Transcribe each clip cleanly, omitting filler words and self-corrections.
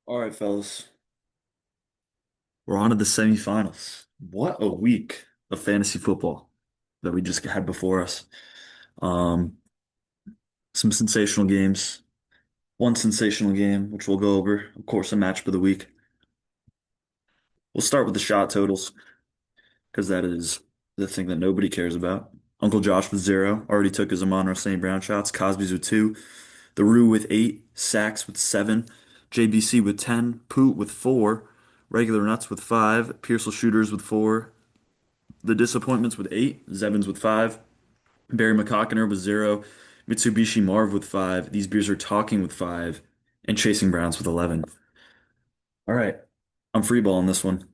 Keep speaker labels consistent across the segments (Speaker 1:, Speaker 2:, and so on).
Speaker 1: All right, fellas, we're on to the semifinals. What a week of fantasy football that we just had before us. Um, some sensational games. One sensational game, which we'll go over. Of course, a match for the week. We'll start with the shot totals because that is the thing that nobody cares about. Uncle Josh with zero, already took his Amon-Ra St. Brown shots. Cosby's with two. The Rue with eight. Sacks with seven. JBC with 10. Poot with four. Regular Nuts with five. Pearsall Shooters with four. The Disappointments with eight, Zevins with five, Barry McCockiner with zero, Mitsubishi Marv with five, These Beers Are Talking with five, and Chasing Browns with 11. All right, I'm free balling this one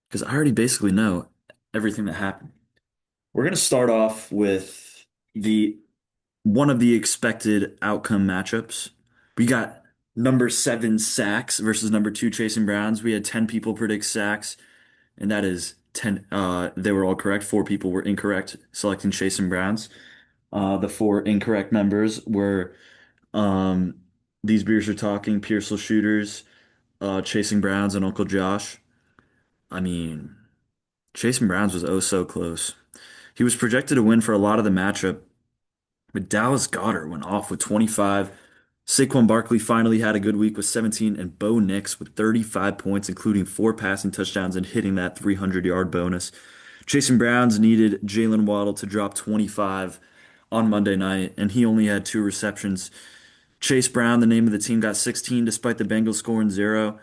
Speaker 1: because I already basically know everything that happened. We're going to start off with the one of the expected outcome matchups. We got number seven sacks versus number two Chasing Browns. We had 10 people predict sacks, and that is 10. They were all correct. Four people were incorrect, selecting Chasing Browns. The four incorrect members were um, These Beers Are Talking, Pearsall Shooters, Chasing Browns, and Uncle Josh. I mean, Chasing Browns was oh so close. He was projected to win for a lot of the matchup, but Dallas Goedert went off with 25. Saquon Barkley finally had a good week with 17, and Bo Nix with 35 points, including four passing touchdowns and hitting that 300-yard bonus. Chasing Browns needed Jalen Waddle to drop 25 on Monday night, and he only had two receptions. Chase Brown, the name of the team, got 16 despite the Bengals scoring zero,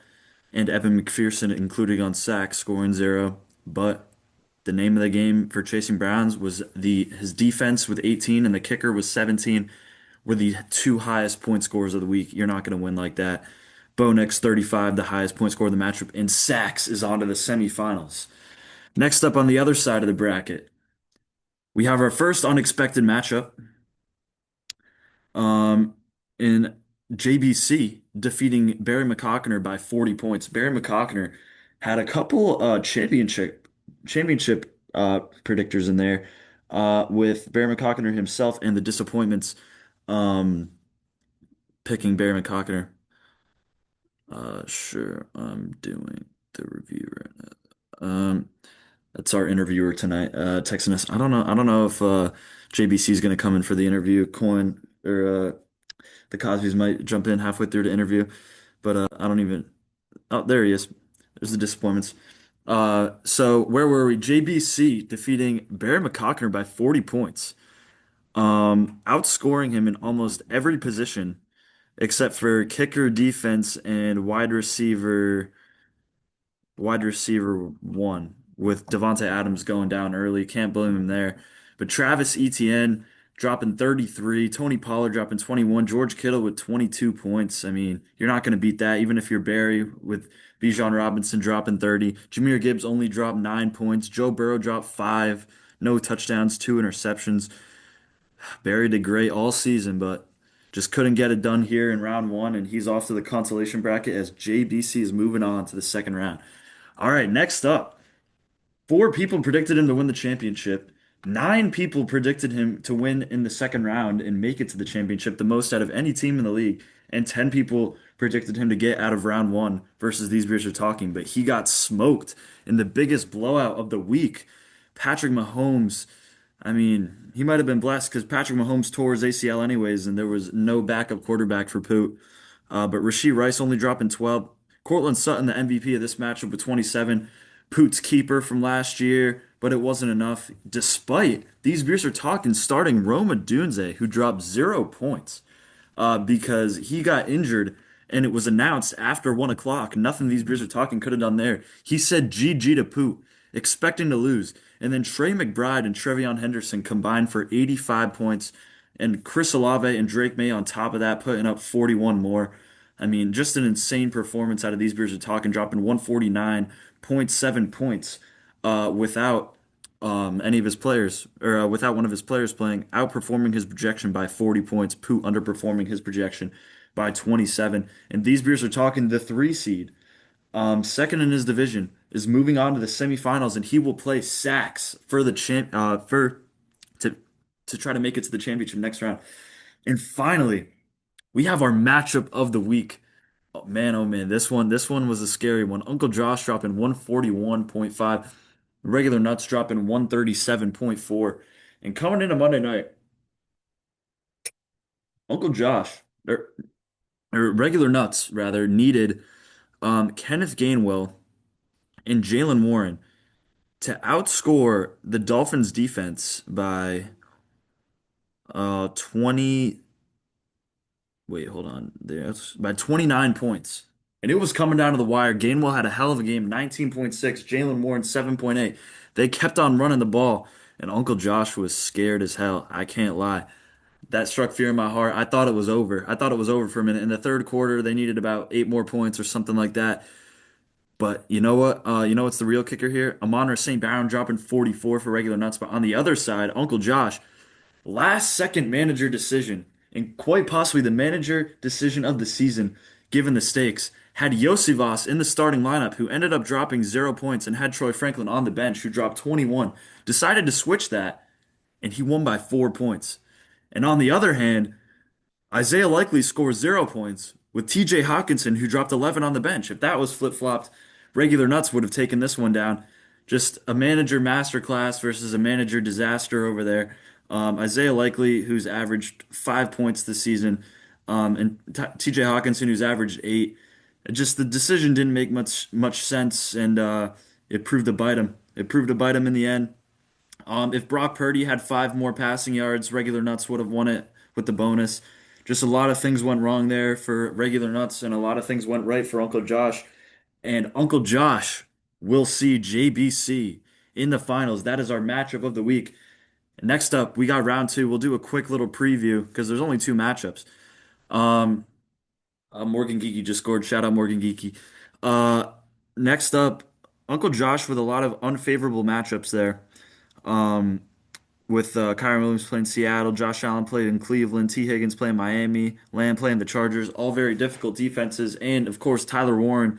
Speaker 1: and Evan McPherson, including on sacks, scoring zero. But the name of the game for Chasing Browns was the his defense with 18 and the kicker was 17 were the two highest point scorers of the week. You're not going to win like that. Bo Nix, 35, the highest point scorer of the matchup, and sacks is on to the semifinals. Next up on the other side of the bracket, we have our first unexpected matchup um, in JBC defeating Barry McCockiner by 40 points. Barry McCockiner had a couple championship predictors in there with Barry McCockiner himself and the disappointments um, picking Barry McCockiner. Sure, I'm doing the review right now. That's our interviewer tonight, texting us. I don't know if JBC is going to come in for the interview. Coin or the Cosbys might jump in halfway through the interview, but I don't even. Oh, there he is. There's the disappointments. So where were we? JBC defeating Barry McCockner by 40 points, outscoring him in almost every position except for kicker, defense, and wide receiver one with Devontae Adams going down early. Can't blame him there. But Travis Etienne dropping 33, Tony Pollard dropping 21, George Kittle with 22 points. I mean, you're not going to beat that, even if you're Barry with Bijan Robinson dropping 30. Jahmyr Gibbs only dropped 9 points. Joe Burrow dropped five, no touchdowns, two interceptions. Barry did great all season, but just couldn't get it done here in round one, and he's off to the consolation bracket as JBC is moving on to the second round. All right, next up, four people predicted him to win the championship. Nine people predicted him to win in the second round and make it to the championship, the most out of any team in the league. And 10 people predicted him to get out of round one versus These Beers Are Talking, but he got smoked in the biggest blowout of the week. Patrick Mahomes, I mean, he might have been blessed because Patrick Mahomes tore his ACL anyways, and there was no backup quarterback for Poot. But Rashee Rice only dropping 12. Cortland Sutton, the MVP of this matchup with 27. Poot's keeper from last year, but it wasn't enough. Despite These Beers Are Talking starting Roma Dunze, who dropped 0 points because he got injured and it was announced after 1 o'clock. Nothing These Beers Are Talking could have done there. He said GG to Poot, expecting to lose. And then Trey McBride and Trevion Henderson combined for 85 points, and Chris Olave and Drake May on top of that, putting up 41 more. I mean, just an insane performance out of These Beers Are Talking, dropping 149.7 points without any of his players, or without one of his players playing, outperforming his projection by 40 points. Poot underperforming his projection by 27. And These Beers Are Talking, the three seed, second in his division, is moving on to the semifinals, and he will play Sacks for the to try to make it to the championship next round. And finally, we have our matchup of the week. Oh man, this one was a scary one. Uncle Josh dropping 141.5, regular nuts dropping 137.4. And coming into Monday night, Uncle Josh, or regular nuts rather, needed Kenneth Gainwell and Jalen Warren to outscore the Dolphins defense by 20. Wait, hold on. That's by 29 points. And it was coming down to the wire. Gainwell had a hell of a game, 19.6. Jalen Warren, 7.8. They kept on running the ball, and Uncle Josh was scared as hell. I can't lie. That struck fear in my heart. I thought it was over. I thought it was over for a minute. In the third quarter, they needed about 8 more points or something like that. But you know what? You know what's the real kicker here? Amon-Ra St. Brown dropping 44 for regular nuts. But on the other side, Uncle Josh, last second manager decision, and quite possibly the manager decision of the season, given the stakes, had Yosivas in the starting lineup, who ended up dropping 0 points, and had Troy Franklin on the bench, who dropped 21. Decided to switch that, and he won by 4 points. And on the other hand, Isaiah Likely scores 0 points with TJ Hawkinson, who dropped 11 on the bench. If that was flip-flopped, regular nuts would have taken this one down. Just a manager masterclass versus a manager disaster over there. Isaiah Likely, who's averaged 5 points this season, and TJ Hawkinson, who's averaged eight. Just the decision didn't make much sense, and it proved to bite him. It proved to bite him in the end. If Brock Purdy had 5 more passing yards, regular nuts would have won it with the bonus. Just a lot of things went wrong there for regular nuts, and a lot of things went right for Uncle Josh. And Uncle Josh will see JBC in the finals. That is our matchup of the week. Next up, we got round two. We'll do a quick little preview because there's only two matchups. Um, Morgan Geeky just scored. Shout out Morgan Geeky. Uh, Next up, Uncle Josh with a lot of unfavorable matchups there. Um, with Kyron Williams playing Seattle, Josh Allen played in Cleveland, T. Higgins playing Miami, Lamb playing the Chargers, all very difficult defenses, and of course Tyler Warren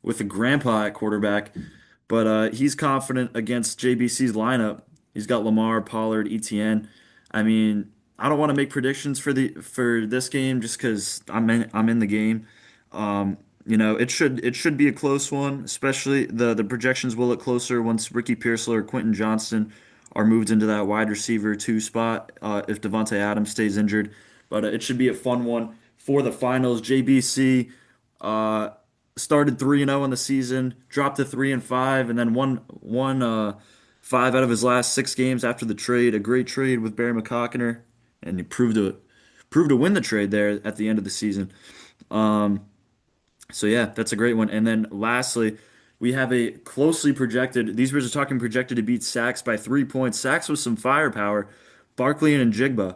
Speaker 1: with a grandpa at quarterback. But he's confident against JBC's lineup. He's got Lamar, Pollard, ETN. I mean, I don't want to make predictions for this game just because I'm in the game. It should be a close one, especially the projections will look closer once Ricky Pearsall or Quentin Johnston are moved into that wide receiver two spot if Devontae Adams stays injured. But it should be a fun one for the finals. JBC uh, started 3-0 in the season, dropped to 3-5, and then won five out of his last six games after the trade. A great trade with Barry McCockiner, and he proved to win the trade there at the end of the season. Um, so yeah, that's a great one. And then lastly, we have a closely projected. These Bears are talking projected to beat Sacks by 3 points. Sacks with some firepower. Barkley and Njigba.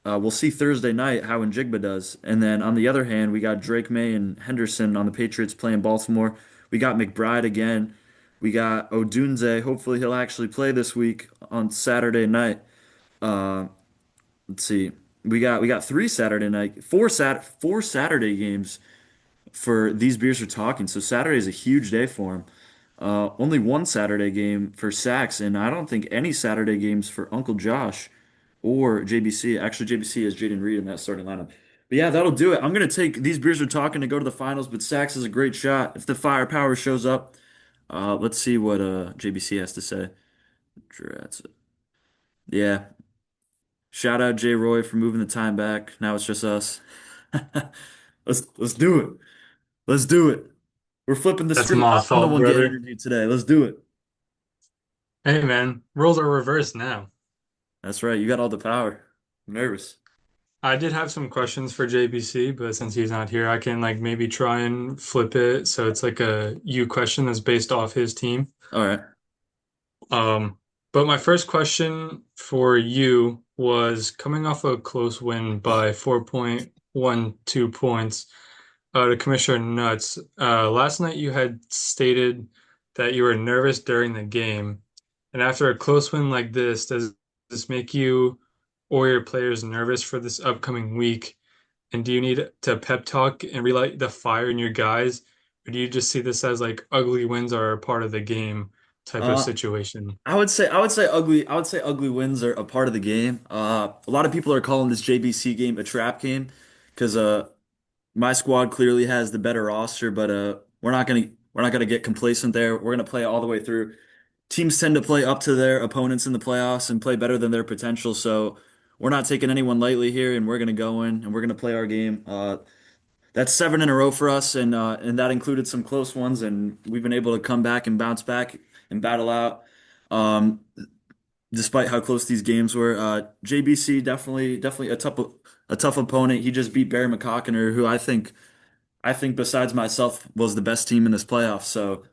Speaker 1: We'll see Thursday night how Njigba does. And then on the other hand, we got Drake May and Henderson on the Patriots playing Baltimore. We got McBride again. We got Odunze. Hopefully he'll actually play this week on Saturday night. Uh, let's see. We got four Saturday games for these beers are talking. So Saturday is a huge day for him. Only one Saturday game for Sacks, and I don't think any Saturday games for Uncle Josh or JBC. Actually, JBC has Jaden Reed in that starting lineup. But yeah, that'll do it. I'm gonna take these beers are talking to go to the finals, but Sacks is a great shot. If the firepower shows up, let's see what JBC has to say. That's it. Yeah. Shout out Jay Roy for moving the time back. Now it's just us. Let's do it. Let's do it. We're flipping the
Speaker 2: That's
Speaker 1: script.
Speaker 2: my
Speaker 1: I'm the
Speaker 2: fault,
Speaker 1: one getting
Speaker 2: brother.
Speaker 1: interviewed today. Let's do it.
Speaker 2: Hey, man, roles are reversed now.
Speaker 1: That's right. You got all the power. I'm nervous.
Speaker 2: I did have some questions for JBC, but since he's not here, I can like maybe try and flip it so it's like a you question that's based off his team.
Speaker 1: All right.
Speaker 2: Um, but my first question for you was coming off a close win by 4.12 points to Commissioner Nuts. Last night you had stated that you were nervous during the game. And after a close win like this, does this make you or your players nervous for this upcoming week? And do you need to pep talk and relight the fire in your guys? Or do you just see this as like ugly wins are a part of the game type of
Speaker 1: Uh,
Speaker 2: situation?
Speaker 1: I would say ugly wins are a part of the game. A lot of people are calling this JBC game a trap game because my squad clearly has the better roster, but we're not gonna get complacent there. We're gonna play all the way through. Teams tend to play up to their opponents in the playoffs and play better than their potential, so we're not taking anyone lightly here, and we're gonna go in and we're gonna play our game. That's seven in a row for us, and that included some close ones, and we've been able to come back and bounce back and battle out. Um, Despite how close these games were, JBC definitely a tough opponent. He just beat Barry McCockiner, who I think besides myself was the best team in this playoff. So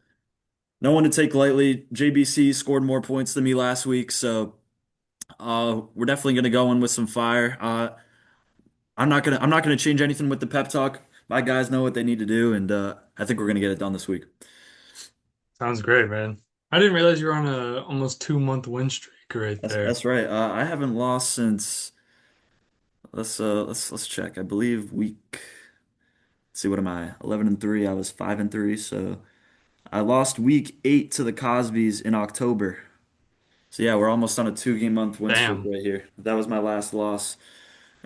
Speaker 1: no one to take lightly. JBC scored more points than me last week, so we're definitely gonna go in with some fire. I'm not gonna change anything with the pep talk. My guys know what they need to do, and I think we're gonna get it done this week.
Speaker 2: Sounds great, man. I didn't realize you were on a almost 2 month win streak right
Speaker 1: That's
Speaker 2: there.
Speaker 1: that's right. I haven't lost since let's check. I believe week. Let's see, what am I? 11-3. I was 5-3, so I lost week 8 to the Cosbys in October. So yeah, we're almost on a 2 game month win streak
Speaker 2: Damn.
Speaker 1: right here. That was my last loss.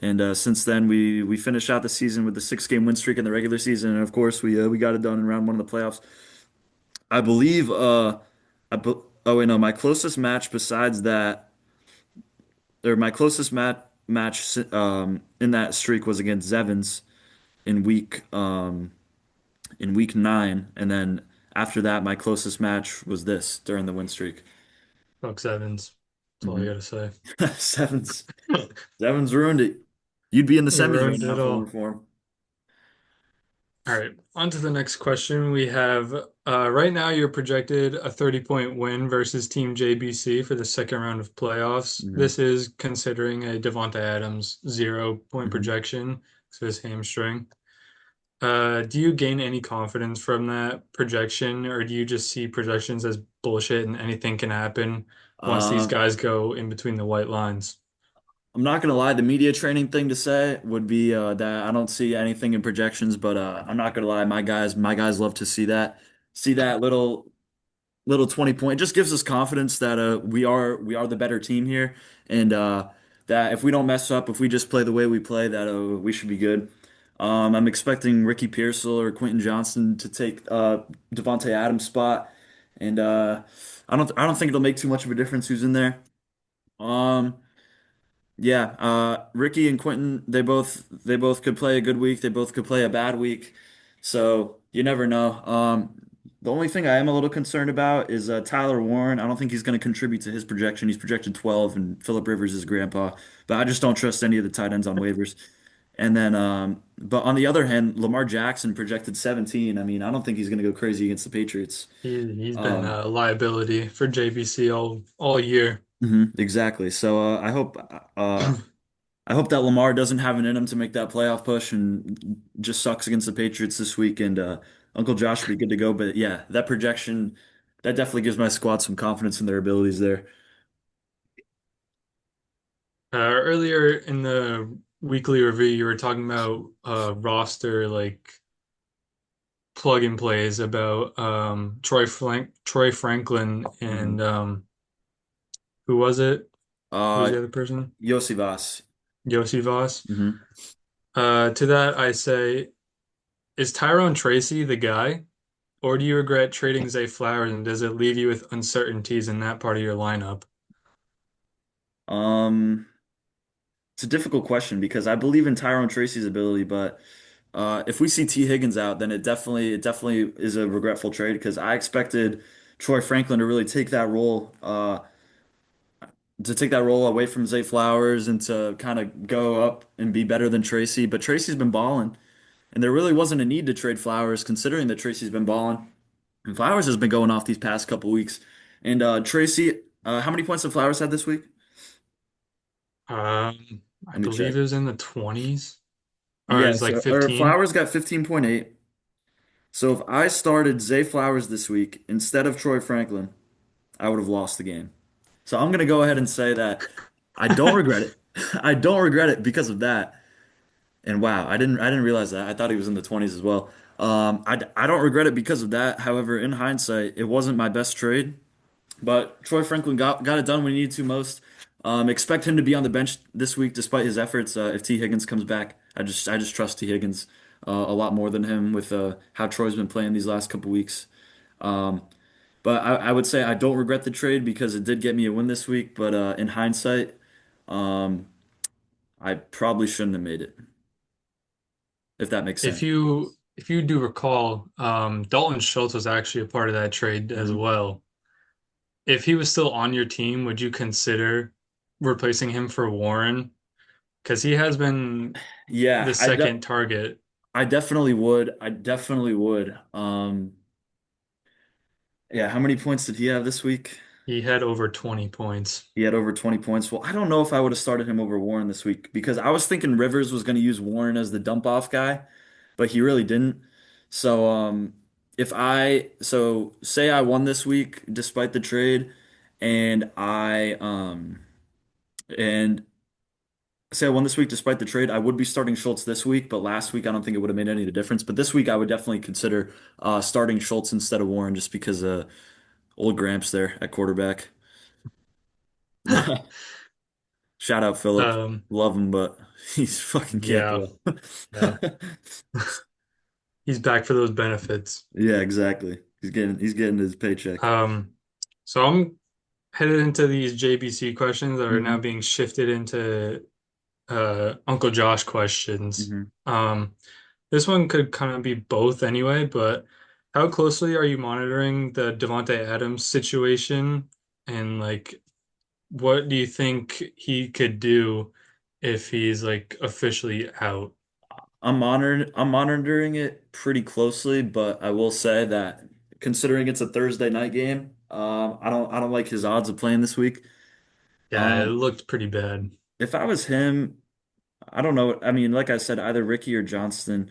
Speaker 1: And since then, we finished out the season with the 6 game win streak in the regular season, and of course we got it done in round one of the playoffs. I believe. Oh wait, no, my closest match besides that, or my closest match in that streak was against Zevens in week 9, and then after that, my closest match was this during the win streak.
Speaker 2: Bucks Evans. That's all I
Speaker 1: hmm
Speaker 2: gotta say.
Speaker 1: Sevens, Sevens ruined it. You'd be in the
Speaker 2: You
Speaker 1: semis right
Speaker 2: ruined
Speaker 1: now
Speaker 2: it
Speaker 1: if it weren't
Speaker 2: all.
Speaker 1: for him.
Speaker 2: All right, on to the next question. We have right now you're projected a 30-point win versus Team JBC for the second round of playoffs.
Speaker 1: hmm
Speaker 2: This is considering a Devonta Adams 0 point
Speaker 1: hmm
Speaker 2: projection to his hamstring. Do you gain any confidence from that projection, or do you just see projections as bullshit and anything can happen once these
Speaker 1: Uh,
Speaker 2: guys go in between the white lines?
Speaker 1: I'm not gonna lie, the media training thing to say would be that I don't see anything in projections, but I'm not gonna lie, my guys love to see that little 20 point. It just gives us confidence that we are the better team here, and that if we don't mess up, if we just play the way we play, that we should be good. I'm expecting Ricky Pearsall or Quentin Johnson to take Devontae Adams' spot, and I don't think it'll make too much of a difference who's in there. Um, yeah, Ricky and Quentin, they both could play a good week. They both could play a bad week. So you never know. The only thing I am a little concerned about is Tyler Warren. I don't think he's going to contribute to his projection. He's projected 12, and Philip Rivers is grandpa. But I just don't trust any of the tight ends on waivers. And then, but on the other hand, Lamar Jackson projected 17. I mean, I don't think he's going to go crazy against the Patriots.
Speaker 2: He's been
Speaker 1: Um,
Speaker 2: a liability for JBC all year.
Speaker 1: exactly. So I hope that Lamar doesn't have it in him to make that playoff push and just sucks against the Patriots this week. And Uncle Josh should be good to go. But yeah, that projection, that definitely gives my squad some confidence in their abilities there.
Speaker 2: Earlier in the weekly review, you were talking about roster like plug and plays about Troy Franklin
Speaker 1: hmm
Speaker 2: and who was it? Who was
Speaker 1: Uh,
Speaker 2: the other person?
Speaker 1: Yosivas.
Speaker 2: Yossi Voss.
Speaker 1: hmm
Speaker 2: To that I say, is Tyrone Tracy the guy, or do you regret trading Zay Flowers, and does it leave you with uncertainties in that part of your lineup?
Speaker 1: Um, it's a difficult question because I believe in Tyrone Tracy's ability, but if we see T. Higgins out, then it definitely is a regretful trade because I expected Troy Franklin to really take that role away from Zay Flowers and to kind of go up and be better than Tracy. But Tracy's been balling, and there really wasn't a need to trade Flowers considering that Tracy's been balling. And Flowers has been going off these past couple weeks. And Tracy, how many points have Flowers had this week?
Speaker 2: I
Speaker 1: Let me check.
Speaker 2: believe it was in the 20s, or
Speaker 1: Yeah,
Speaker 2: it's like
Speaker 1: so or
Speaker 2: 15.
Speaker 1: Flowers got 15.8. So if I started Zay Flowers this week instead of Troy Franklin, I would have lost the game. So I'm gonna go ahead and say that I don't regret it. I don't regret it because of that. And wow, I didn't realize that. I thought he was in the 20s as well. I don't regret it because of that. However, in hindsight, it wasn't my best trade. But Troy Franklin got it done when he needed to most. Expect him to be on the bench this week despite his efforts. If T. Higgins comes back, I just trust T. Higgins. a lot more than him with how Troy's been playing these last couple weeks. Um, but I would say I don't regret the trade because it did get me a win this week. But in hindsight, um, I probably shouldn't have made it, if that makes sense.
Speaker 2: If you do recall, Dalton Schultz was actually a part of that trade as
Speaker 1: Mhm.
Speaker 2: well. If he was still on your team, would you consider replacing him for Warren? Because he has been the
Speaker 1: Yeah,
Speaker 2: second target.
Speaker 1: I definitely would. I definitely would. Yeah, how many points did he have this week?
Speaker 2: He had over 20 points.
Speaker 1: He had over 20 points. Well, I don't know if I would have started him over Warren this week because I was thinking Rivers was going to use Warren as the dump off guy, but he really didn't. So, so say I won this week despite the trade and and say I won this week despite the trade, I would be starting Schultz this week, but last week I don't think it would have made any difference. But this week I would definitely consider starting Schultz instead of Warren just because old Gramps there at quarterback. Shout out Philip.
Speaker 2: Um,
Speaker 1: Love him, but he's fucking can't
Speaker 2: yeah,
Speaker 1: throw.
Speaker 2: yeah. He's back for those benefits.
Speaker 1: Yeah, exactly. He's getting his paycheck.
Speaker 2: Um, so I'm headed into these JBC questions that are now
Speaker 1: Hmm.
Speaker 2: being shifted into Uncle Josh questions.
Speaker 1: Hmm.
Speaker 2: This one could kind of be both anyway, but how closely are you monitoring the Devonte Adams situation? And like, what do you think he could do if he's like officially out?
Speaker 1: I'm monitoring it pretty closely, but I will say that considering it's a Thursday night game, I don't like his odds of playing this week.
Speaker 2: Yeah, it
Speaker 1: Um,
Speaker 2: looked pretty bad.
Speaker 1: if I was him, I don't know. I mean, like I said, either Ricky or Johnston,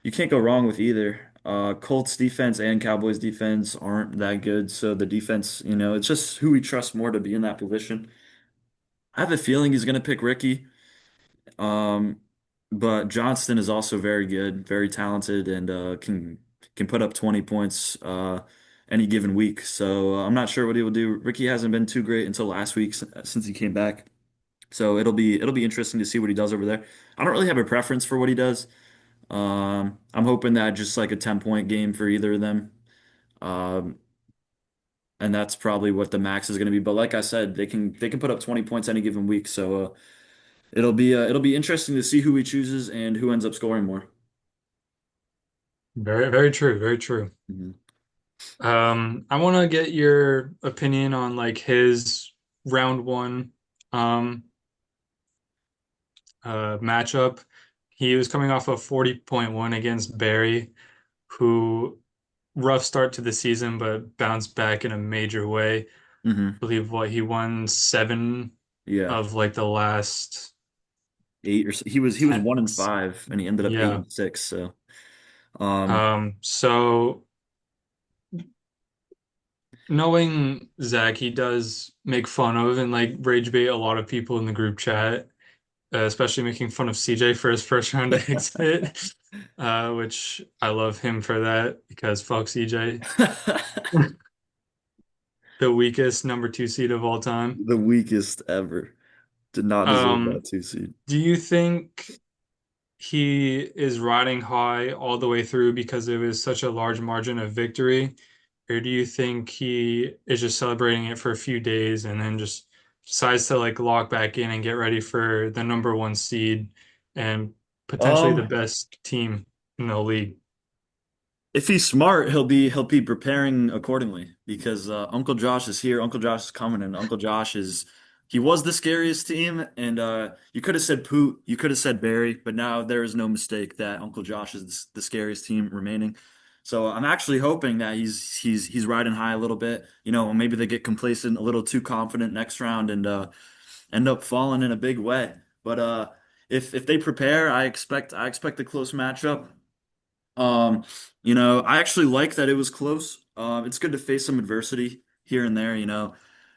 Speaker 1: you can't go wrong with either. Colts defense and Cowboys defense aren't that good, so the defense, it's just who we trust more to be in that position. I have a feeling he's going to pick Ricky. Um, but Johnston is also very good, very talented, and can put up 20 points any given week. So I'm not sure what he will do. Ricky hasn't been too great until last week since he came back. So it'll be interesting to see what he does over there. I don't really have a preference for what he does. I'm hoping that just like a 10-point game for either of them. Um, and that's probably what the max is going to be. But like I said, they can put up 20 points any given week. So it'll be interesting to see who he chooses and who ends up scoring more.
Speaker 2: Very, very true, very true.
Speaker 1: Mhm.
Speaker 2: I want to get your opinion on like his round one um matchup. He was coming off a 40.1 against Barry, who rough start to the season, but bounced back in a major way. I
Speaker 1: Hmm.
Speaker 2: believe what he won seven
Speaker 1: Yeah,
Speaker 2: of like the last
Speaker 1: eight or so. He was
Speaker 2: 10.
Speaker 1: 1-5 and he ended up eight
Speaker 2: Yeah.
Speaker 1: and six. So um,
Speaker 2: So knowing Zach, he does make fun of and like rage bait a lot of people in the group chat, especially making fun of CJ for his first round exit, which I love him for that because fuck CJ, the weakest number two seed of all time.
Speaker 1: the weakest ever. Did not deserve that
Speaker 2: Um,
Speaker 1: 2 seed.
Speaker 2: do you think he is riding high all the way through because it was such a large margin of victory? Or do you think he is just celebrating it for a few days and then just decides to like lock back in and get ready for the number one seed and potentially the
Speaker 1: Um,
Speaker 2: best team in the league?
Speaker 1: if he's smart, he'll be preparing accordingly because Uncle Josh is here. Uncle Josh is coming, and Uncle Josh is he was the scariest team. And you could have said Poot, you could have said Barry, but now there is no mistake that Uncle Josh is the scariest team remaining. So I'm actually hoping that he's riding high a little bit. Maybe they get complacent, a little too confident next round, and end up falling in a big way. But if they prepare, I expect a close matchup. Um, I actually like that it was close. It's good to face some adversity here and there.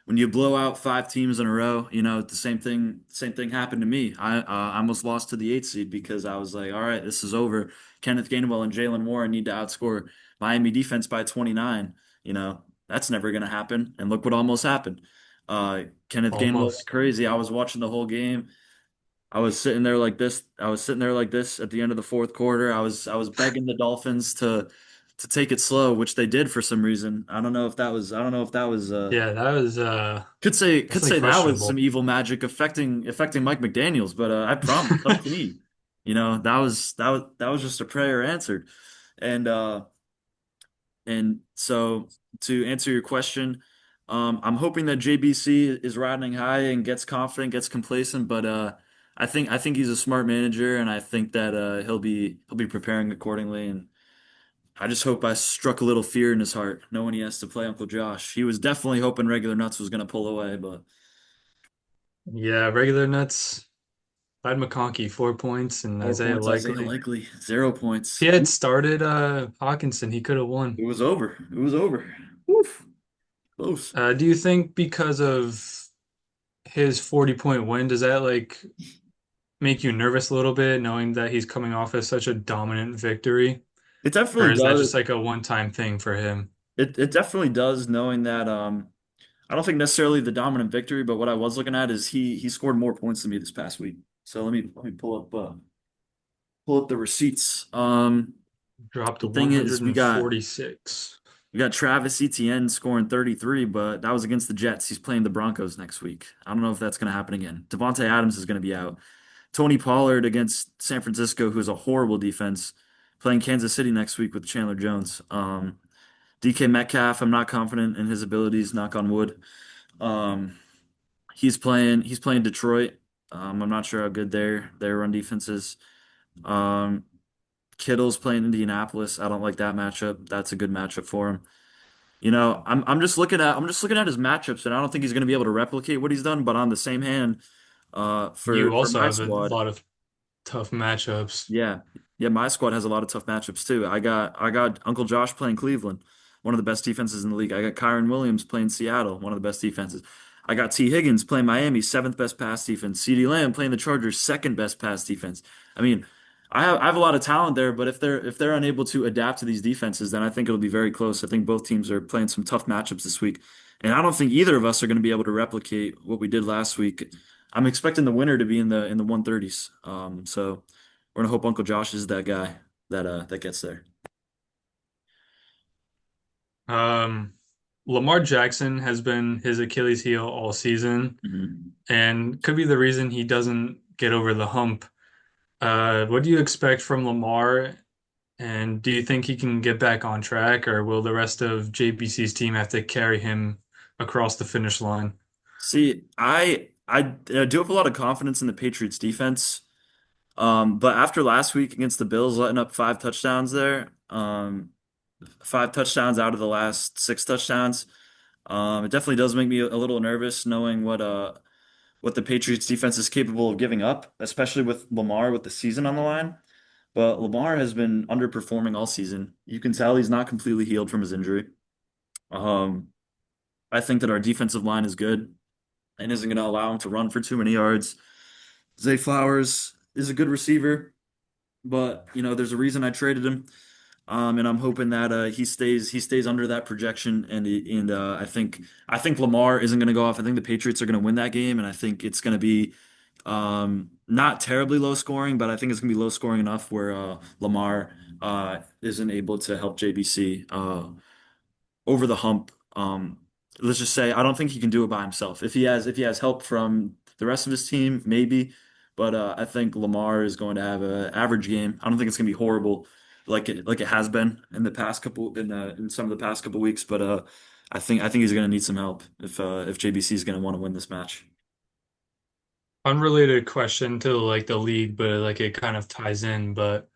Speaker 1: When you blow out five teams in a row, the same thing happened to me. I almost lost to the 8 seed because I was like, all right, this is over. Kenneth Gainwell and Jalen Warren need to outscore Miami defense by 29. That's never going to happen. And look what almost happened. Kenneth Gainwell went
Speaker 2: Almost.
Speaker 1: crazy. I was watching the whole game. I was sitting there like this. I was sitting there like this at the end of the fourth quarter. I was begging the Dolphins to take it slow, which they did for some reason. I don't know if that was
Speaker 2: Yeah, that was
Speaker 1: could
Speaker 2: definitely
Speaker 1: say that was some
Speaker 2: questionable.
Speaker 1: evil magic affecting Mike McDaniels, but I promise, tough team. That was just a prayer answered. And so to answer your question, I'm hoping that JBC is riding high and gets confident, gets complacent, but I think he's a smart manager, and I think that he'll be preparing accordingly. And I just hope I struck a little fear in his heart, knowing he has to play Uncle Josh. He was definitely hoping regular nuts was going to pull away, but
Speaker 2: Yeah, regular nuts. Todd McConkey, 4 points, and
Speaker 1: 4 points.
Speaker 2: Isaiah
Speaker 1: Isaiah
Speaker 2: Likely.
Speaker 1: Likely, 0 points.
Speaker 2: If he had started Hawkinson, he could have won.
Speaker 1: It was over. It was over. Woof. Close.
Speaker 2: Do you think because of his 40-point win, does that like make you nervous a little bit, knowing that he's coming off as such a dominant victory?
Speaker 1: It
Speaker 2: Or
Speaker 1: definitely
Speaker 2: is that
Speaker 1: does.
Speaker 2: just like a one-time thing for him?
Speaker 1: It definitely does, knowing that I don't think necessarily the dominant victory, but what I was looking at is he scored more points than me this past week. So let me pull up the receipts.
Speaker 2: Dropped to
Speaker 1: The thing is, we got Travis Etienne scoring 33, but that was against the Jets. He's playing the Broncos next week. I don't know if that's going to happen again. Devontae Adams is going to be out. Tony Pollard against San Francisco, who is a horrible defense, playing Kansas City next week with Chandler Jones. DK Metcalf, I'm not confident in his abilities, knock on wood. Um, he's playing Detroit. I'm not sure how good their run defense is. Um, Kittle's playing Indianapolis. I don't like that matchup. That's a good matchup for him. I'm just looking at his matchups, and I don't think he's going to be able to replicate what he's done. But on the same hand,
Speaker 2: you
Speaker 1: for
Speaker 2: also
Speaker 1: my
Speaker 2: have a
Speaker 1: squad,
Speaker 2: lot of tough matchups.
Speaker 1: yeah, yeah, my squad has a lot of tough matchups too. I got Uncle Josh playing Cleveland, one of the best defenses in the league. I got Kyron Williams playing Seattle, one of the best defenses. I got T. Higgins playing Miami, seventh best pass defense. CeeDee Lamb playing the Chargers, second best pass defense. I mean, I have a lot of talent there, but if they're unable to adapt to these defenses, then I think it'll be very close. I think both teams are playing some tough matchups this week, and I don't think either of us are going to be able to replicate what we did last week. I'm expecting the winner to be in the 130s. So. We're gonna hope Uncle Josh is that guy that gets there.
Speaker 2: Um, Lamar Jackson has been his Achilles heel all season
Speaker 1: Mhm.
Speaker 2: and could be the reason he doesn't get over the hump. What do you expect from Lamar? And do you think he can get back on track, or will the rest of JBC's team have to carry him across the finish line?
Speaker 1: See, I do have a lot of confidence in the Patriots defense. But after last week against the Bills, letting up 5 touchdowns there, 5 touchdowns out of the last 6 touchdowns, it definitely does make me a little nervous knowing what the Patriots defense is capable of giving up, especially with Lamar with the season on the line. But Lamar has been underperforming all season. You can tell he's not completely healed from his injury. Um, I think that our defensive line is good and isn't going to allow him to run for too many yards. Zay Flowers is a good receiver, but there's a reason I traded him. And I'm hoping that he stays under that projection, and I think Lamar isn't going to go off. I think the Patriots are going to win that game, and I think it's going to be not terribly low scoring, but I think it's going to be low scoring enough where Lamar isn't able to help JBC over the hump. Let's just say I don't think he can do it by himself. If he has help from the rest of his team, maybe. But I think Lamar is going to have an average game. I don't think it's going to be horrible like it has been in the past couple in some of the past couple weeks. But I think he's going to need some help if JBC is going to want to win this match.
Speaker 2: Unrelated question to like the league, but like it kind of ties in, but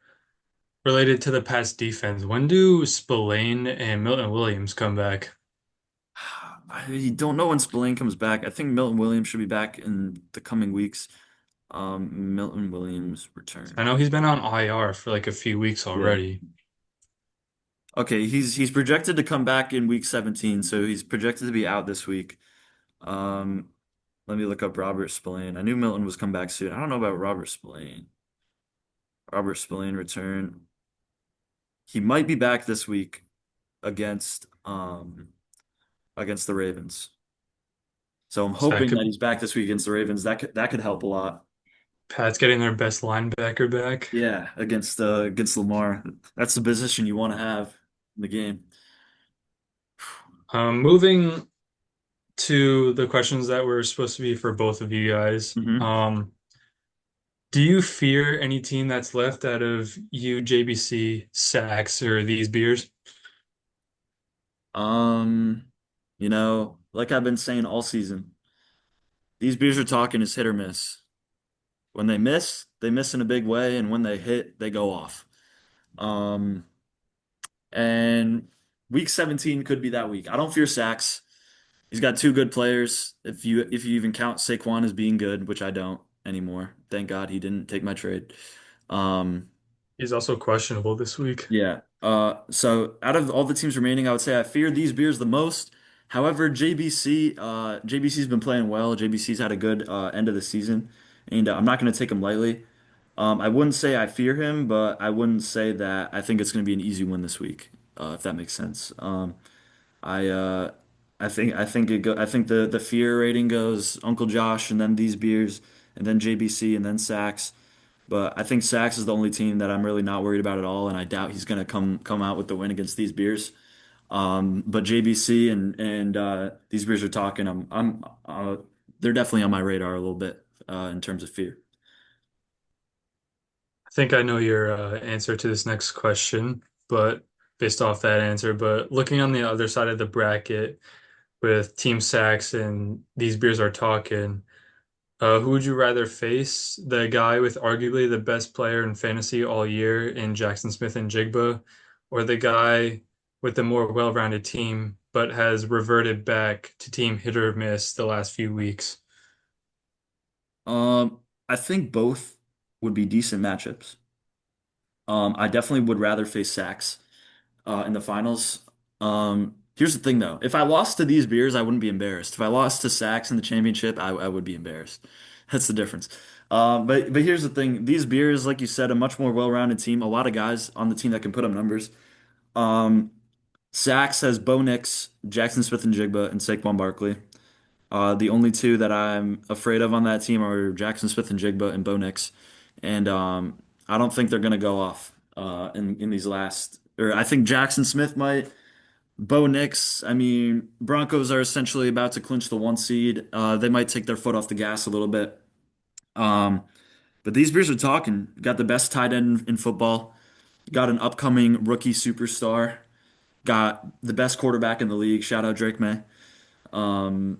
Speaker 2: related to the past defense. When do Spillane and Milton Williams come back?
Speaker 1: I don't know when Spillane comes back. I think Milton Williams should be back in the coming weeks. Milton Williams
Speaker 2: I
Speaker 1: return.
Speaker 2: know he's been on IR for like a few weeks
Speaker 1: Yeah.
Speaker 2: already.
Speaker 1: Okay, he's projected to come back in week 17, so he's projected to be out this week. Um, Let me look up Robert Spillane. I knew Milton was come back soon. I don't know about Robert Spillane. Robert Spillane return. He might be back this week against against the Ravens. So I'm
Speaker 2: So that
Speaker 1: hoping that
Speaker 2: could
Speaker 1: he's back this week against the Ravens. That could help a lot.
Speaker 2: Pat's getting their best linebacker back.
Speaker 1: Yeah, against Lamar. That's the position you want to have in the game.
Speaker 2: Moving to the questions that were supposed to be for both of you guys.
Speaker 1: Hmm.
Speaker 2: Do you fear any team that's left out of U, JBC, Sacks, or these beers?
Speaker 1: Um, like I've been saying all season, these beers are talking is hit or miss. When they miss in a big way, and when they hit, they go off. Um, and week 17 could be that week. I don't fear Sacks. He's got two good players. If you even count Saquon as being good, which I don't anymore. Thank God he didn't take my trade. Um,
Speaker 2: He's also questionable this week.
Speaker 1: yeah. So out of all the teams remaining, I would say I fear these beers the most. However, JBC's been playing well. JBC's had a good end of the season, and I'm not going to take him lightly. I wouldn't say I fear him, but I wouldn't say that I think it's going to be an easy win this week, if that makes sense. I uh, I think the fear rating goes Uncle Josh and then these beers and then JBC and then Sacks. But I think Sacks is the only team that I'm really not worried about at all, and I doubt he's going to come out with the win against these beers. But JBC and these beers are talking. They're definitely on my radar a little bit in terms of fear.
Speaker 2: I think I know your answer to this next question, but based off that answer, but looking on the other side of the bracket with Team Sacks and these beers are talking, who would you rather face? The guy with arguably the best player in fantasy all year in Jackson Smith and Jigba, or the guy with the more well-rounded team but has reverted back to team hit or miss the last few weeks?
Speaker 1: I think both would be decent matchups. I definitely would rather face Sacks in the finals. Here's the thing though. If I lost to these beers, I wouldn't be embarrassed. If I lost to Sacks in the championship, I would be embarrassed. That's the difference. But here's the thing. These beers, like you said, a much more well-rounded team. A lot of guys on the team that can put up numbers. Um, Sacks has Bo Nix, Jackson Smith and Jigba, and Saquon Barkley. The only two that I'm afraid of on that team are Jackson Smith and Jigba and Bo Nix. And I don't think they're going to go off in these last. Or I think Jackson Smith might. Bo Nix, I mean, Broncos are essentially about to clinch the one seed. They might take their foot off the gas a little bit. Um, but these beers are talking. Got the best tight end in football. Got an upcoming rookie superstar. Got the best quarterback in the league. Shout out Drake May. Um,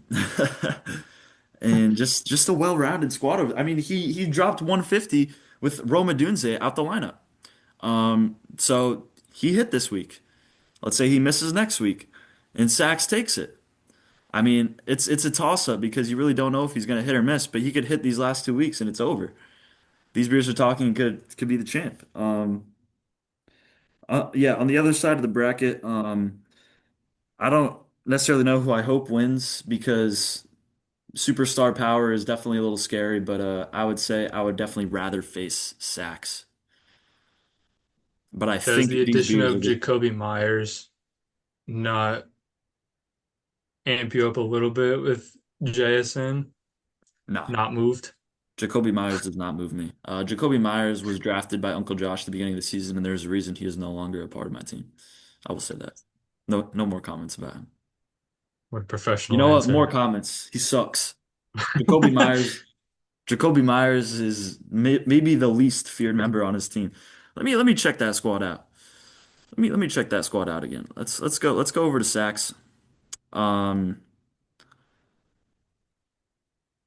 Speaker 1: and just a well-rounded squad. I mean, he dropped 150 with Roma Dunze out the lineup. So he hit this week. Let's say he misses next week, and Sachs takes it. I mean, it's a toss-up because you really don't know if he's going to hit or miss, but he could hit these last 2 weeks and it's over. These beers are talking could be the champ. Yeah, on the other side of the bracket, I don't necessarily know who I hope wins because superstar power is definitely a little scary, but I would say I would definitely rather face Sachs. But I
Speaker 2: Does the
Speaker 1: think these
Speaker 2: addition
Speaker 1: beers are
Speaker 2: of
Speaker 1: good.
Speaker 2: Jacoby Myers not amp you up a little bit with JSN
Speaker 1: No,
Speaker 2: not moved?
Speaker 1: Jacoby Myers does not move me. Jacoby Myers was drafted by Uncle Josh at the beginning of the season, and there's a reason he is no longer a part of my team. I will say that. No, no more comments about him.
Speaker 2: What a
Speaker 1: You
Speaker 2: professional
Speaker 1: know what? More
Speaker 2: answer.
Speaker 1: comments. He sucks. Jacoby Myers. Jacoby Myers is maybe the least feared member on his team. Let me check that squad out. Let me check that squad out again. Let's go over to sacks. Um,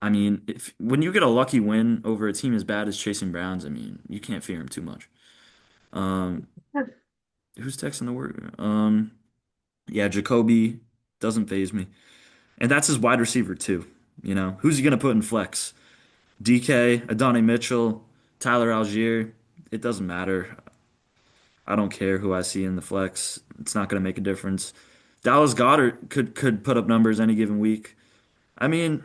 Speaker 1: I mean, if when you get a lucky win over a team as bad as Chasing Browns, I mean, you can't fear him too much. Um, who's texting the word? Yeah, Jacoby doesn't phase me, and that's his wide receiver too. Who's he gonna put in flex? DK, Adonai Mitchell, Tyler Algier. It doesn't matter. I don't care who I see in the flex. It's not gonna make a difference. Dallas Goedert could put up numbers any given week. I mean,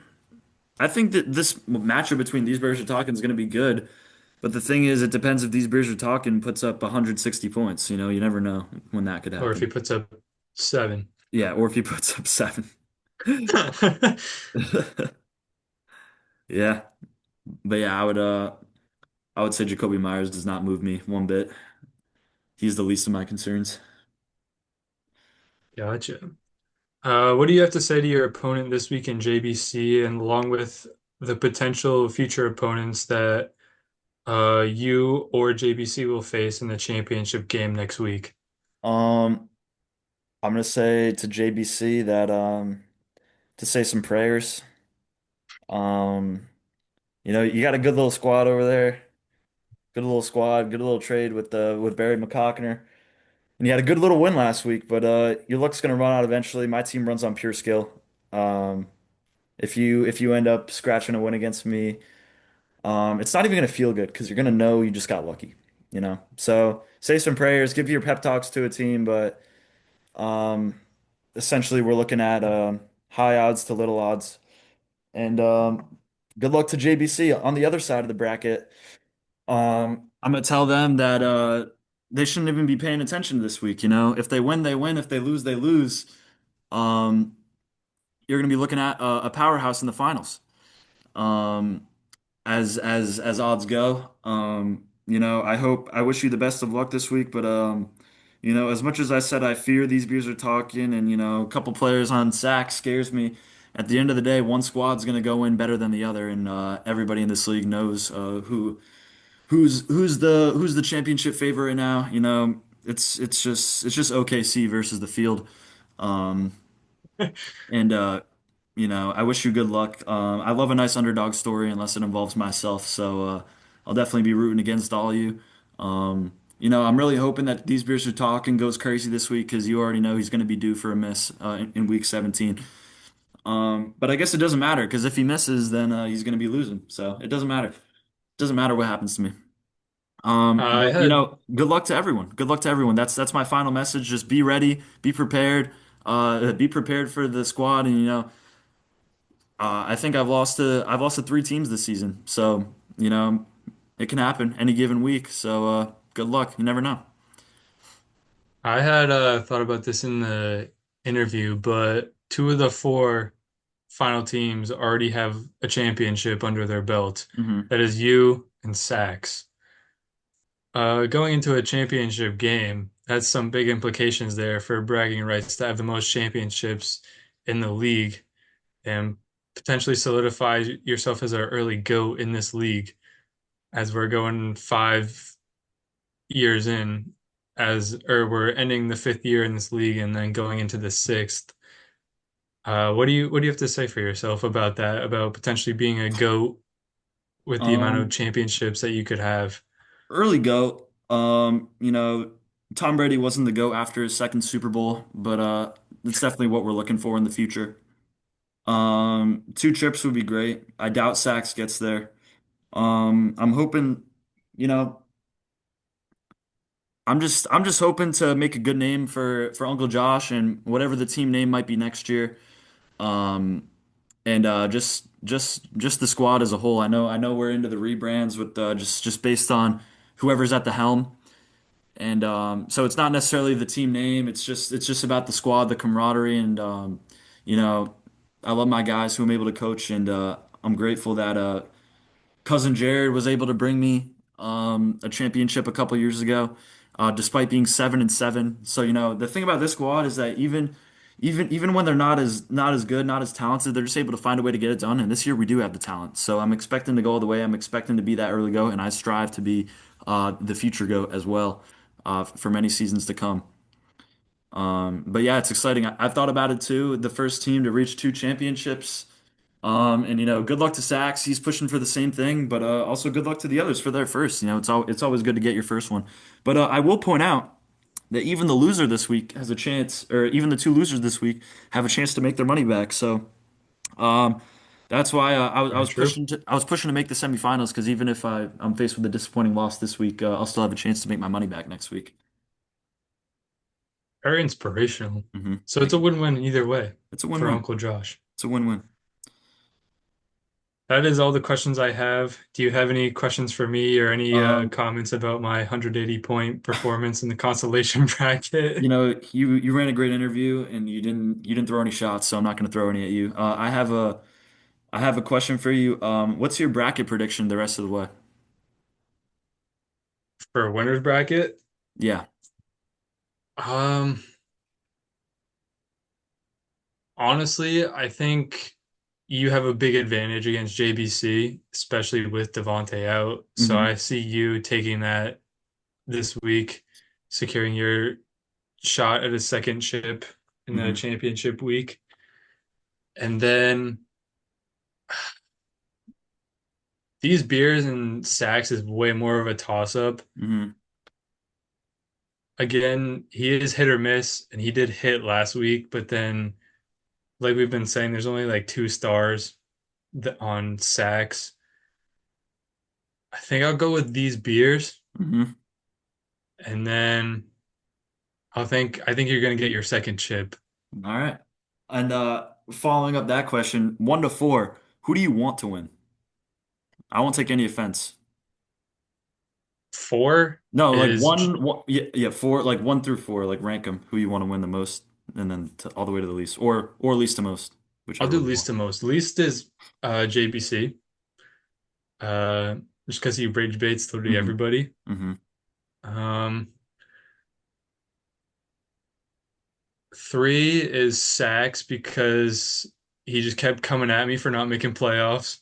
Speaker 1: I think that this matchup between these Bears are talking is going to be good. But the thing is, it depends if these Bears are talking puts up 160 points. You never know when that could
Speaker 2: Or if he
Speaker 1: happen.
Speaker 2: puts up 7.
Speaker 1: Yeah, or if he puts up 7. Yeah, but yeah, I would. I would say Jacoby Myers does not move me one bit. He's the least of my concerns.
Speaker 2: Gotcha. What do you have to say to your opponent this week in JBC, and along with the potential future opponents that you or JBC will face in the championship game next week?
Speaker 1: Um, I'm gonna say to JBC that to say some prayers. Um, you got a good little squad over there. Good little squad, good little trade with Barry McCockner. And you had a good little win last week, but your luck's gonna run out eventually. My team runs on pure skill. Um, if you end up scratching a win against me, it's not even gonna feel good because you're gonna know you just got lucky, you know. So say some prayers, give your pep talks to a team, but um, essentially we're looking at high odds to little odds. And good luck to JBC on the other side of the bracket. I'm gonna tell them that they shouldn't even be paying attention this week. You know, if they win, they win. If they lose, they lose. Um, you're gonna be looking at a powerhouse in the finals. Um, as odds go. I wish you the best of luck this week, but as much as I said I fear these beers are talking, and a couple players on sack scares me. At the end of the day, one squad's gonna go in better than the other, and everybody in this league knows who's the championship favorite right now. It's just OKC versus the field. Um, and I wish you good luck. I love a nice underdog story unless it involves myself. So I'll definitely be rooting against all of you. I'm really hoping that these beers are talking goes crazy this week because you already know he's going to be due for a miss in week 17. But I guess it doesn't matter because if he misses, then he's going to be losing. So it doesn't matter. It doesn't matter what happens to me.
Speaker 2: I
Speaker 1: But
Speaker 2: had
Speaker 1: good luck to everyone. Good luck to everyone. That's my final message. Just be ready, be prepared, be prepared for the squad, and I think I've lost to three teams this season. So, it can happen any given week. So, good luck. You never know.
Speaker 2: I had thought about this in the interview, but two of the four final teams already have a championship under their belt.
Speaker 1: Hmm.
Speaker 2: That is you and Sax. Going into a championship game, that's some big implications there for bragging rights to have the most championships in the league and potentially solidify yourself as our early GOAT in this league as we're going 5 years in or we're ending the fifth year in this league and then going into the sixth. What do you have to say for yourself about that, about potentially being a GOAT with the amount of
Speaker 1: Um,
Speaker 2: championships that you could have?
Speaker 1: Early GOAT. Tom Brady wasn't the GOAT after his second Super Bowl, but it's definitely what we're looking for in the future. Two trips would be great. I doubt Sachs gets there. I'm hoping, you know, I'm just hoping to make a good name for Uncle Josh and whatever the team name might be next year. Um, and just the squad as a whole. I know we're into the rebrands with just based on whoever's at the helm. And so it's not necessarily the team name. It's just about the squad, the camaraderie, and you know, I love my guys who I'm able to coach, and I'm grateful that cousin Jared was able to bring me a championship a couple years ago, despite being 7-7. So the thing about this squad is that even when they're not as good, not as talented, they're just able to find a way to get it done. And this year we do have the talent, so I'm expecting to go all the way. I'm expecting to be that early go, and I strive to be the future go as well for many seasons to come. But yeah, it's exciting. I've thought about it too. The first team to reach two championships. And good luck to Sachs. He's pushing for the same thing, but also good luck to the others for their first. It's always good to get your first one. But I will point out that even the loser this week has a chance, or even the two losers this week have a chance to make their money back. So um, that's why I
Speaker 2: Very
Speaker 1: was
Speaker 2: true.
Speaker 1: pushing to make the semifinals because even if I'm faced with a disappointing loss this week, I'll still have a chance to make my money back next week.
Speaker 2: Very inspirational. So it's
Speaker 1: Thank
Speaker 2: a
Speaker 1: you.
Speaker 2: win-win either way
Speaker 1: It's a
Speaker 2: for
Speaker 1: win-win.
Speaker 2: Uncle Josh.
Speaker 1: It's a win-win.
Speaker 2: That is all the questions I have. Do you have any questions for me or any
Speaker 1: Um,
Speaker 2: comments about my 180 point performance in the consolation bracket?
Speaker 1: you ran a great interview and you didn't throw any shots, so I'm not going to throw any at you. I have a question for you. What's your bracket prediction the rest of the way?
Speaker 2: for a winner's bracket.
Speaker 1: Yeah.
Speaker 2: Um, Honestly, I think you have a big advantage against JBC, especially with Devontae out. So
Speaker 1: Hmm.
Speaker 2: I see you taking that this week, securing your shot at a second chip in the
Speaker 1: Hmm.
Speaker 2: championship week. And then these beers and sacks is way more of a toss-up.
Speaker 1: Hmm.
Speaker 2: Again, he is hit or miss, and he did hit last week, but then, like we've been saying, there's only like two stars on sacks. I think I'll go with these beers,
Speaker 1: Hmm.
Speaker 2: and then I think you're gonna get your second chip.
Speaker 1: All right. And following up that question, 1 to 4, who do you want to win? I won't take any offense.
Speaker 2: Four
Speaker 1: No, like
Speaker 2: is
Speaker 1: one, yeah, yeah, 4, like 1 through 4, like rank them. Who you want to win the most, and then all the way to the least, or least to most,
Speaker 2: I'll
Speaker 1: whichever
Speaker 2: do
Speaker 1: way you
Speaker 2: least
Speaker 1: want.
Speaker 2: to most. Least is JBC. Uh, just because he rage baits literally
Speaker 1: Hmm.
Speaker 2: everybody.
Speaker 1: Hmm.
Speaker 2: Um, Three is Sacks because he just kept coming at me for not making playoffs.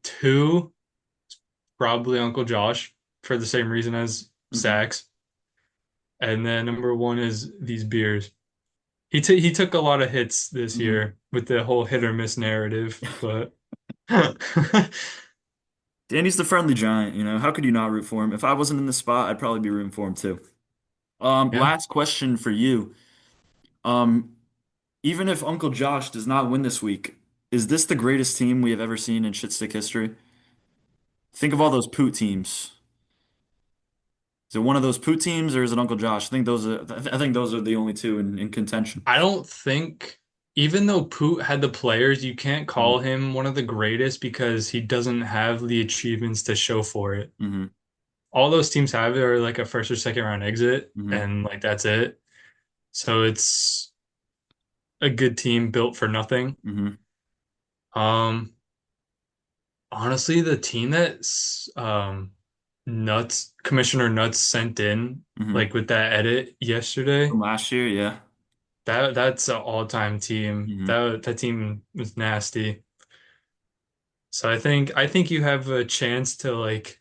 Speaker 2: Two, probably Uncle Josh for the same reason as
Speaker 1: Hmm.
Speaker 2: Sacks. And then number one is these beers. He took a lot of hits this
Speaker 1: Hmm.
Speaker 2: year with the whole hit or miss narrative, but yeah,
Speaker 1: Danny's the friendly giant, you know. How could you not root for him? If I wasn't in the spot, I'd probably be rooting for him too. Last question for you. Um, Even if Uncle Josh does not win this week, is this the greatest team we have ever seen in shitstick history? Think of all those Poot teams. Is it one of those Poot teams or is it Uncle Josh? I think those are the only two in contention.
Speaker 2: I don't think, even though Poot had the players, you can't call
Speaker 1: Hmm.
Speaker 2: him one of the greatest because he doesn't have the achievements to show for it.
Speaker 1: Hmm.
Speaker 2: All those teams have are like a first or second round exit,
Speaker 1: Hmm.
Speaker 2: and like that's it. So it's a good team built for nothing.
Speaker 1: Hmm.
Speaker 2: Um, Honestly, the team that's Nuts Commissioner Nuts sent in,
Speaker 1: Hmm.
Speaker 2: like with that edit yesterday,
Speaker 1: From last year, yeah.
Speaker 2: that's an all-time team.
Speaker 1: Hmm.
Speaker 2: That team was nasty. So I think you have a chance to like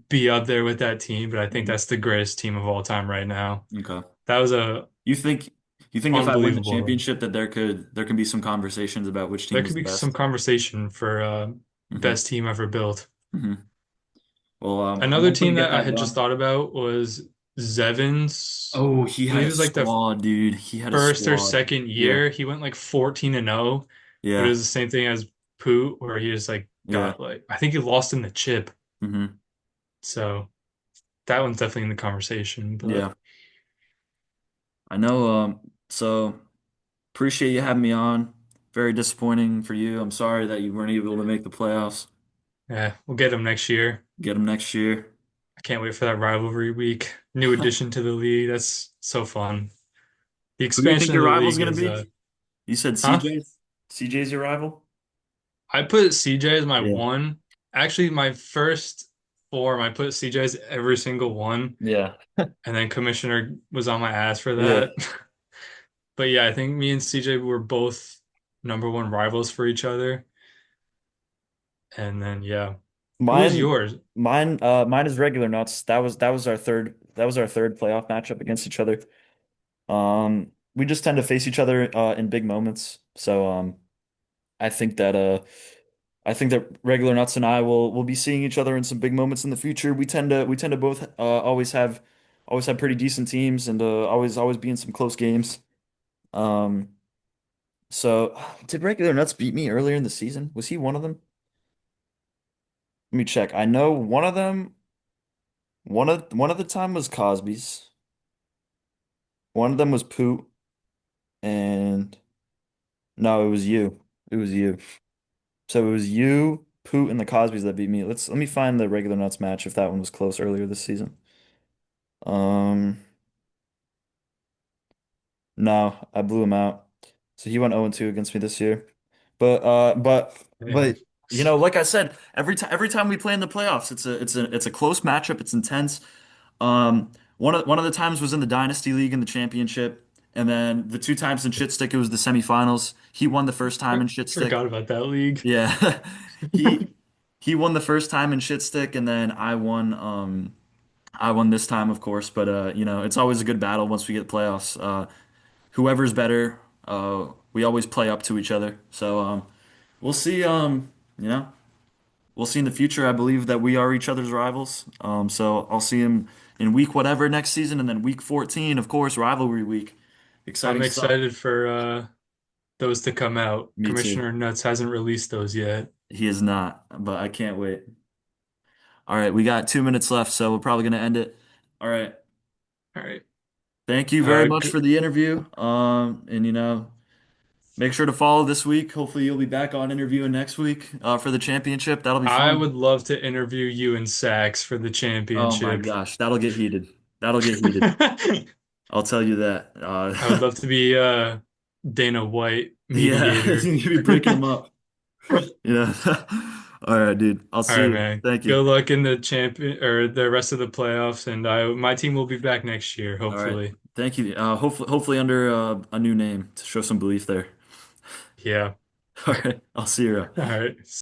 Speaker 2: be up there with that team, but I think
Speaker 1: Hmm.
Speaker 2: that's the greatest team of all time right now.
Speaker 1: Okay.
Speaker 2: That was a
Speaker 1: You think you think if I win the
Speaker 2: unbelievable run.
Speaker 1: championship that there can be some conversations about which
Speaker 2: There
Speaker 1: team was
Speaker 2: could
Speaker 1: the
Speaker 2: be some
Speaker 1: best?
Speaker 2: conversation for
Speaker 1: Hmm.
Speaker 2: best team ever built.
Speaker 1: Hmm. Well, I'm
Speaker 2: Another
Speaker 1: hoping to
Speaker 2: team
Speaker 1: get
Speaker 2: that I
Speaker 1: that
Speaker 2: had just
Speaker 1: done.
Speaker 2: thought about was Zevins.
Speaker 1: Oh, he
Speaker 2: I
Speaker 1: had
Speaker 2: believe it
Speaker 1: a
Speaker 2: was like the
Speaker 1: squad, dude. He had a
Speaker 2: first or
Speaker 1: squad.
Speaker 2: second
Speaker 1: Yeah.
Speaker 2: year. He went like 14-0, but it
Speaker 1: Yeah.
Speaker 2: was the same thing as Poot, where he just like
Speaker 1: Yeah.
Speaker 2: got like I think he lost in the chip.
Speaker 1: Hmm.
Speaker 2: So that one's definitely in the conversation. But
Speaker 1: Yeah. I know. So appreciate you having me on. Very disappointing for you. I'm sorry that you weren't able to make the playoffs.
Speaker 2: yeah, we'll get him next year.
Speaker 1: Get them next year.
Speaker 2: I can't wait for that rivalry week. New addition to the league. That's so fun. The
Speaker 1: Who do you think
Speaker 2: expansion of
Speaker 1: your
Speaker 2: the
Speaker 1: rival's
Speaker 2: league
Speaker 1: gonna
Speaker 2: is
Speaker 1: be? You said
Speaker 2: huh?
Speaker 1: CJ? CJ's your rival?
Speaker 2: I put CJ as my
Speaker 1: Yeah.
Speaker 2: one. Actually, my first form, I put CJ as every single one,
Speaker 1: Yeah.
Speaker 2: and then Commissioner was on my ass for
Speaker 1: Yeah.
Speaker 2: that. But yeah, I think me and CJ were both number one rivals for each other. And then yeah. Who is
Speaker 1: Mine,
Speaker 2: yours?
Speaker 1: mine is regular nuts. That was our third playoff matchup against each other. We just tend to face each other in big moments. So I think that I think that regular nuts and I will be seeing each other in some big moments in the future. We tend to both always have pretty decent teams and always be in some close games. Um, so did regular nuts beat me earlier in the season? Was he one of them? Let me check. I know one of them. One of the time was Cosby's. One of them was Poot, and no, it was you. It was you. So it was you, Poot, and the Cosbys that beat me. Let me find the regular nuts match if that one was close earlier this season. Um, no, I blew him out. So he went 0-2 against me this year. But
Speaker 2: Damn.
Speaker 1: Like I said, every time we play in the playoffs, it's a close matchup. It's intense. One of the times was in the Dynasty League in the championship, and then the two times in Shit Stick it was the semifinals. He won the first time in Shit Stick.
Speaker 2: Forgot about that league.
Speaker 1: Yeah, he he won the first time in Shit Stick, and then I won this time, of course. But it's always a good battle once we get playoffs. Whoever's better, we always play up to each other. So we'll see. You know. We'll see in the future. I believe that we are each other's rivals. So I'll see him in week whatever next season, and then week 14, of course, rivalry week.
Speaker 2: I'm
Speaker 1: Exciting stuff.
Speaker 2: excited for those to come out.
Speaker 1: Me too.
Speaker 2: Commissioner Nuts hasn't released those yet.
Speaker 1: He is not, but I can't wait. All right, we got 2 minutes left, so we're probably gonna end it. All right.
Speaker 2: All right.
Speaker 1: Thank you very
Speaker 2: Uh,
Speaker 1: much
Speaker 2: g-
Speaker 1: for the interview. And make sure to follow this week. Hopefully, you'll be back on interviewing next week for the championship. That'll be
Speaker 2: I
Speaker 1: fun.
Speaker 2: would love to interview you and Sax for the
Speaker 1: Oh my
Speaker 2: championship.
Speaker 1: gosh, that'll get heated. That'll get heated. I'll tell you that.
Speaker 2: I would love to be Dana White
Speaker 1: Yeah,
Speaker 2: mediator.
Speaker 1: you'll be breaking them up. Yeah. All right, dude. I'll
Speaker 2: All
Speaker 1: see
Speaker 2: right,
Speaker 1: you.
Speaker 2: man.
Speaker 1: Thank you.
Speaker 2: Good luck in the champion or the rest of the playoffs, and my team will be back next year,
Speaker 1: All right.
Speaker 2: hopefully.
Speaker 1: Thank you. Hopefully under a new name to show some belief there.
Speaker 2: Yeah.
Speaker 1: All right. I'll see you around.
Speaker 2: All right.